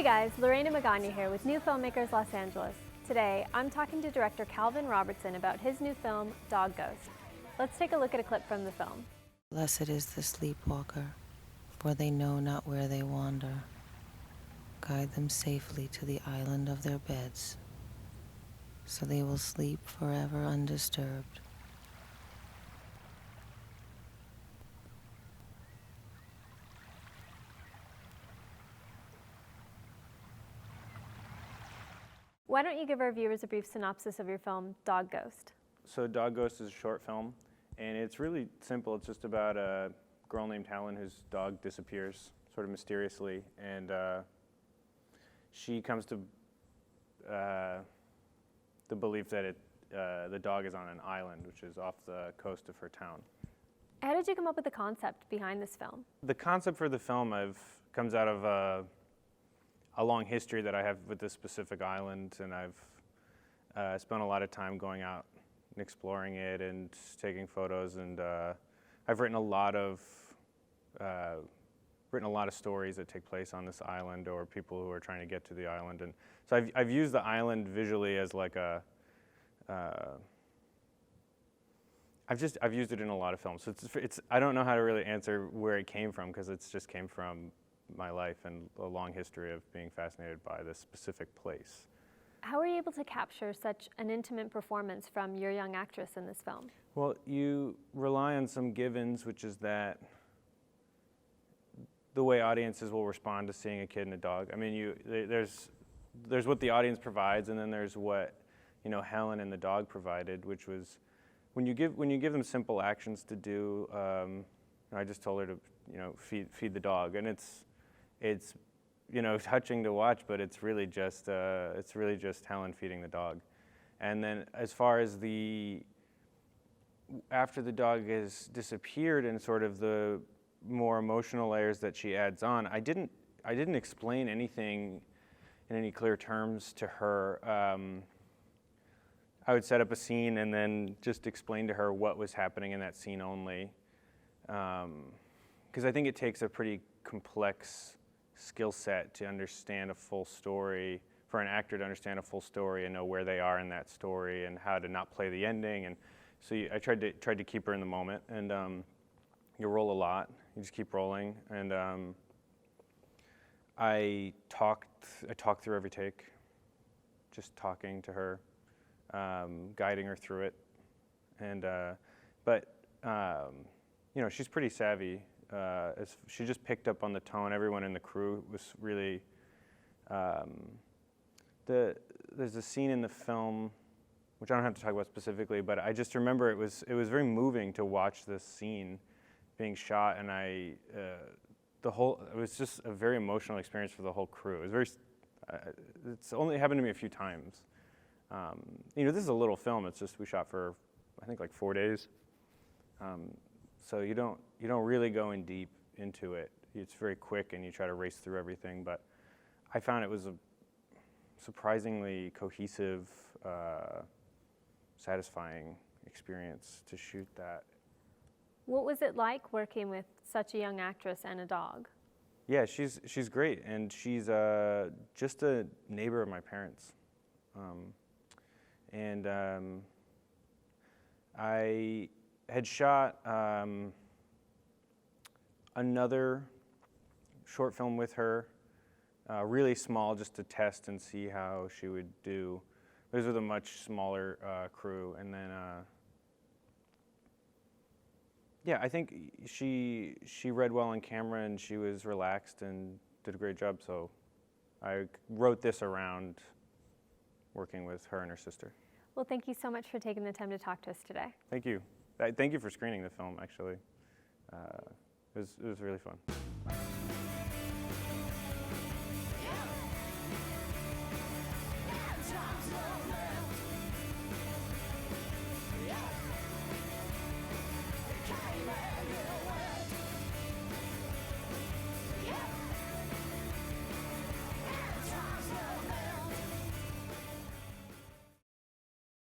Hey guys, Lorena Magana here with New Filmmakers Los Angeles. Today, I'm talking to director Calvin Robertson about his new film, Dog Ghost. Let's take a look at a clip from the film. Blessed is the sleepwalker, for they know not where they wander. Guide them safely to the island of their beds, so they will sleep forever undisturbed. Why don't you give our viewers a brief synopsis of your film, Dog Ghost? So Dog Ghost is a short film, and it's really simple. It's just about a girl named Helen whose dog disappears sort of mysteriously, and she comes to the belief that the dog is on an island, which is off the coast of her town. How did you come up with the concept behind this film? The concept for the film comes out of a long history that I have with this specific island, and I've spent a lot of time going out and exploring it and taking photos, and I've written a lot of stories that take place on this island, or people who are trying to get to the island, and so I've used the island visually as like I've used it in a lot of films. So it's I don't know how to really answer where it came from, because it's just came from my life and a long history of being fascinated by this specific place. How were you able to capture such an intimate performance from your young actress in this film? Well, you rely on some givens, which is that the way audiences will respond to seeing a kid and a dog. I mean, there's what the audience provides, and then there's what Helen and the dog provided, which was when you give them simple actions to do. I just told her to feed the dog, and it's touching to watch, but it's really just Helen feeding the dog. And then as far as after the dog has disappeared and sort of the more emotional layers that she adds on, I didn't explain anything in any clear terms to her. I would set up a scene and then just explain to her what was happening in that scene only, because I think it takes a pretty complex skill set to understand a full story, for an actor to understand a full story and know where they are in that story and how to not play the ending. And so I tried to keep her in the moment, and you roll a lot, you just keep rolling, and I talked through every take, just talking to her, guiding her through it, and but she's pretty savvy. She just picked up on the tone. Everyone in the crew was really. There's a scene in the film, which I don't have to talk about specifically, but I just remember it was very moving to watch this scene being shot, and it was just a very emotional experience for the whole crew. It was it's only happened to me a few times. This is a little film. It's just we shot for I think like 4 days. So you don't really go in deep into it. It's very quick, and you try to race through everything. But I found it was a surprisingly cohesive, satisfying experience to shoot that. What was it like working with such a young actress and a dog? Yeah, she's great, and she's just a neighbor of my parents, and I had shot another short film with her, really small, just to test and see how she would do. It was with a much smaller crew, and then I think she read well on camera, and she was relaxed and did a great job. So I wrote this around working with her and her sister. Well, thank you so much for taking the time to talk to us today. Thank you. Thank you for screening the film, actually. It was really fun.